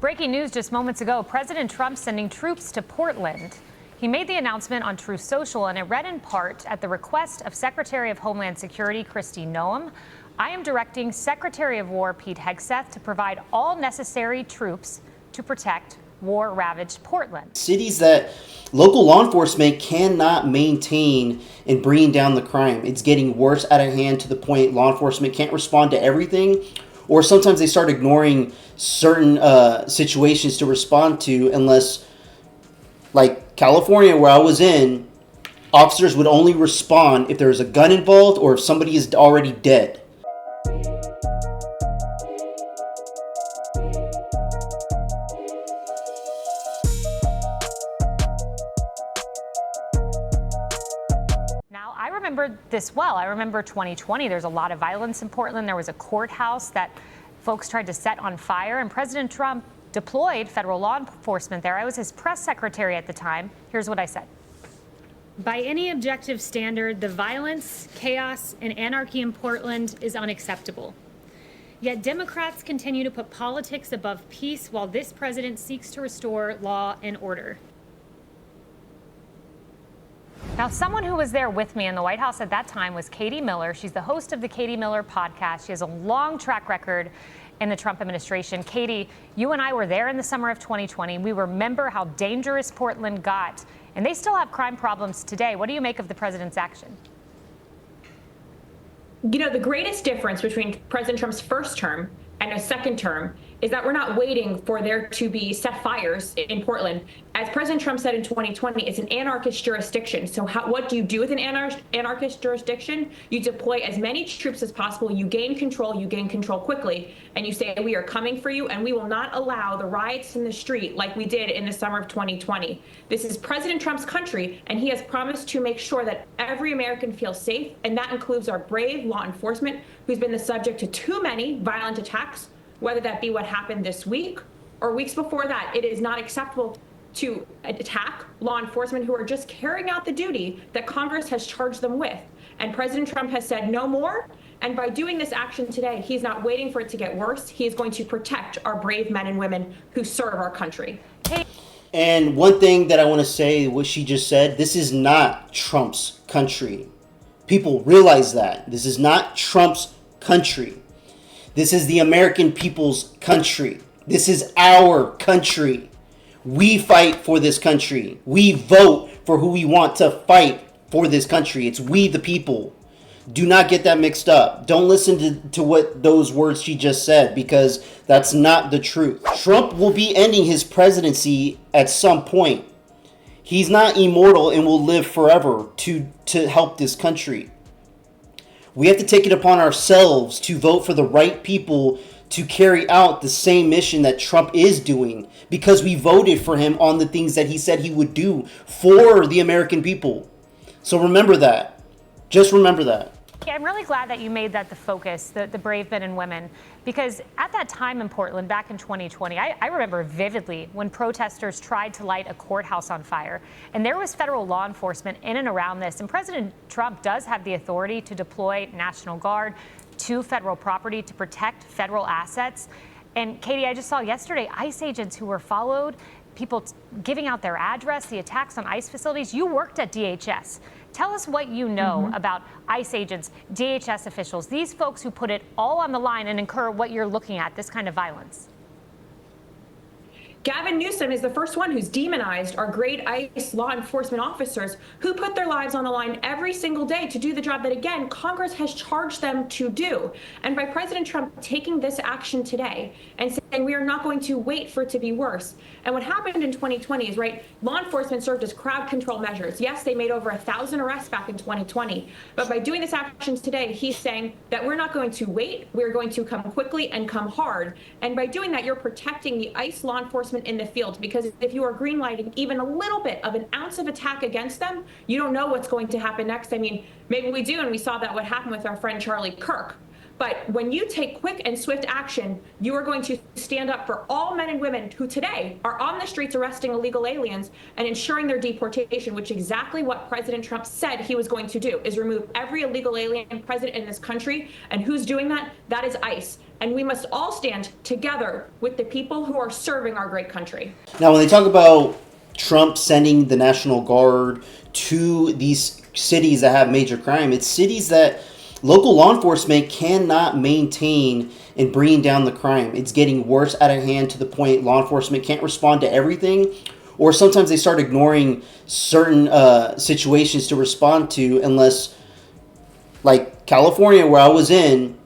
Breaking news just moments ago, President Trump sending troops to Portland. He made the announcement on Truth Social, and it read in part at the request of Secretary of Homeland Security Kristi Noem. I am directing Secretary of War Pete Hegseth to provide all necessary troops to protect war-ravaged Portland. Cities that local law enforcement cannot maintain in bringing down the crime. It's getting worse out of hand to the point law enforcement can't respond to everything, or sometimes they start ignoring certain situations to respond to unless, like California, where I was in, officers would only respond if there's a gun involved or if somebody is already dead. Now, I remember this well. I remember 2020. There's a lot of violence in Portland. There was a courthouse that folks tried to set on fire, and President Trump deployed federal law enforcement there. I was his press secretary at the time. Here's what I said. By any objective standard, the violence, chaos, and anarchy in Portland is unacceptable. Yet Democrats continue to put politics above peace while this president seeks to restore law and order. Now, someone who was there with me in the White House at that time was Katie Miller. She's the host of the Katie Miller podcast. She has a long track record in the Trump administration. Katie, you and I were there in the summer of 2020. We remember how dangerous Portland got, and they still have crime problems today. What do you make of the president's action? You know, the greatest difference between President Trump's first term and his second term is that we're not waiting for there to be set fires in Portland. As President Trump said in 2020, it's an anarchist jurisdiction. So what do you do with an anarchist jurisdiction? You deploy as many troops as possible. You gain control quickly, and you say, we are coming for you, and we will not allow the riots in the street like we did in the summer of 2020. This is President Trump's country, and he has promised to make sure that every American feels safe, and that includes our brave law enforcement, who's been the subject to too many violent attacks, whether that be what happened this week or weeks before that. It is not acceptable to attack law enforcement who are just carrying out the duty that Congress has charged them with. And President Trump has said no more. And by doing this action today, he's not waiting for it to get worse. He is going to protect our brave men and women who serve our country. And one thing that I want to say, what she just said, this is not Trump's country. People realize that. This is not Trump's country. This is the American people's country. This is our country. We fight for this country. We vote for who we want to fight for this country. It's we the people. Do not get that mixed up. Don't listen to what those words she just said, because that's not the truth. Trump will be ending his presidency at some point. He's not immortal and will live forever to help this country. We have to take it upon ourselves to vote for the right people to carry out the same mission that Trump is doing, because we voted for him on the things that he said he would do for the American people. So remember that. Just remember that. Yeah, I'm really glad that you made that the focus, the brave men and women, because at that time in Portland back in 2020, I remember vividly when protesters tried to light a courthouse on fire, and there was federal law enforcement in and around this. And President Trump does have the authority to deploy National Guard to federal property to protect federal assets. And Katie, I just saw yesterday ICE agents who were followed, people giving out their address, the attacks on ICE facilities. You worked at DHS. Tell us what you know about ICE agents, DHS officials, these folks who put it all on the line and incur what you're looking at, this kind of violence. Gavin Newsom is the first one who's demonized our great ICE law enforcement officers who put their lives on the line every single day to do the job that, again, Congress has charged them to do. And by President Trump taking this action today and saying we are not going to wait for it to be worse. And what happened in 2020 is, right, law enforcement served as crowd control measures. Yes, they made over 1,000 arrests back in 2020. But by doing this action today, he's saying that we're not going to wait. We're going to come quickly and come hard. And by doing that, you're protecting the ICE law enforcement in the field, because if you are greenlighting even a little bit of an ounce of attack against them, you don't know what's going to happen next. I mean, maybe we do, and we saw that what happened with our friend Charlie Kirk. But when you take quick and swift action, you are going to stand up for all men and women who today are on the streets arresting illegal aliens and ensuring their deportation, which is exactly what President Trump said he was going to do, is remove every illegal alien present in this country. And who's doing that? That is ICE. and we must all stand together with the people who are serving our great country. Now, when they talk about Trump sending the National Guard to these cities that have major crime, it's cities that local law enforcement cannot maintain in bringing down the crime. It's getting worse out of hand to the point law enforcement can't respond to everything, or sometimes they start ignoring certain situations to respond to unless, like California, where I was in,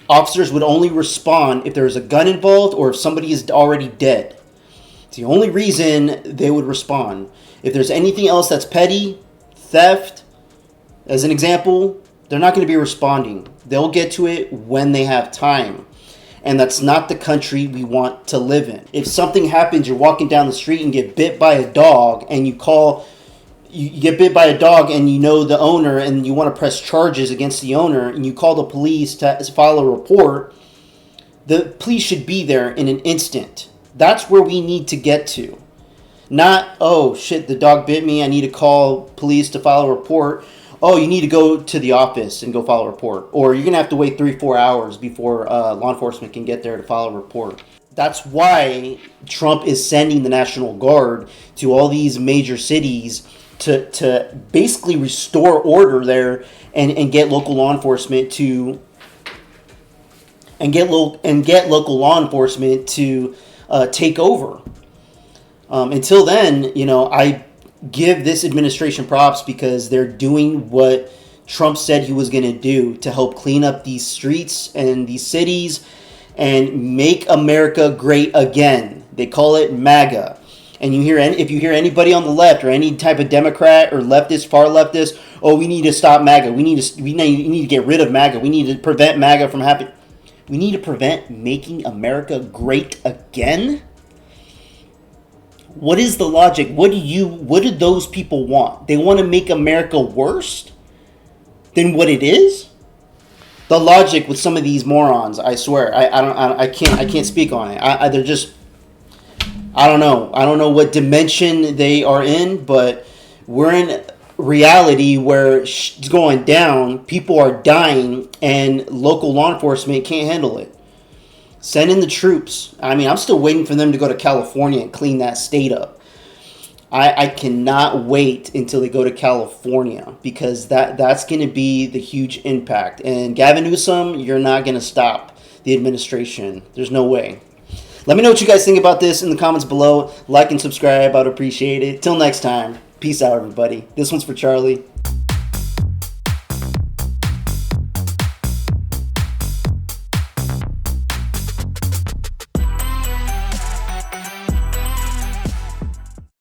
officers would only respond if there was a gun involved or if somebody is already dead. It's the only reason they would respond. If there's anything else that's petty, theft, as an example, they're not going to be responding. They'll get to it when they have time. And that's not the country we want to live in. If something happens, you're walking down the street and get bit by a dog, and you get bit by a dog and you know the owner and you want to press charges against the owner, and you call the police to file a report, the police should be there in an instant. That's where we need to get to. Not, oh shit, the dog bit me, I need to call police to file a report. Oh, you need to go to the office and go file a report. Or you're going to have to wait 3-4 hours before law enforcement can get there to file a report. That's why Trump is sending the National Guard to all these major cities to basically restore order there and get local law enforcement to local law enforcement to take over. Until then, I give this administration props because they're doing what Trump said he was going to do to help clean up these streets and these cities and make America great again. They call it MAGA. And if you hear anybody on the left or any type of Democrat or leftist, far leftist, oh, we need to stop MAGA. We need to get rid of MAGA. We need to prevent MAGA from happening. We need to prevent making America great again. What is the logic? What do those people want? They want to make America worse than what it is? The logic with some of these morons, I swear, I can't speak on it. They're just, I don't know. I don't know what dimension they are in, but we're in reality where it's going down, people are dying, and local law enforcement can't handle it. Send in the troops. I mean, I'm still waiting for them to go to California and clean that state up. I cannot wait until they go to California because that's going to be the huge impact. And Gavin Newsom, you're not going to stop the administration. There's no way. Let me know what you guys think about this in the comments below. Like and subscribe. I'd appreciate it. Till next time. Peace out, everybody. This one's for Charlie.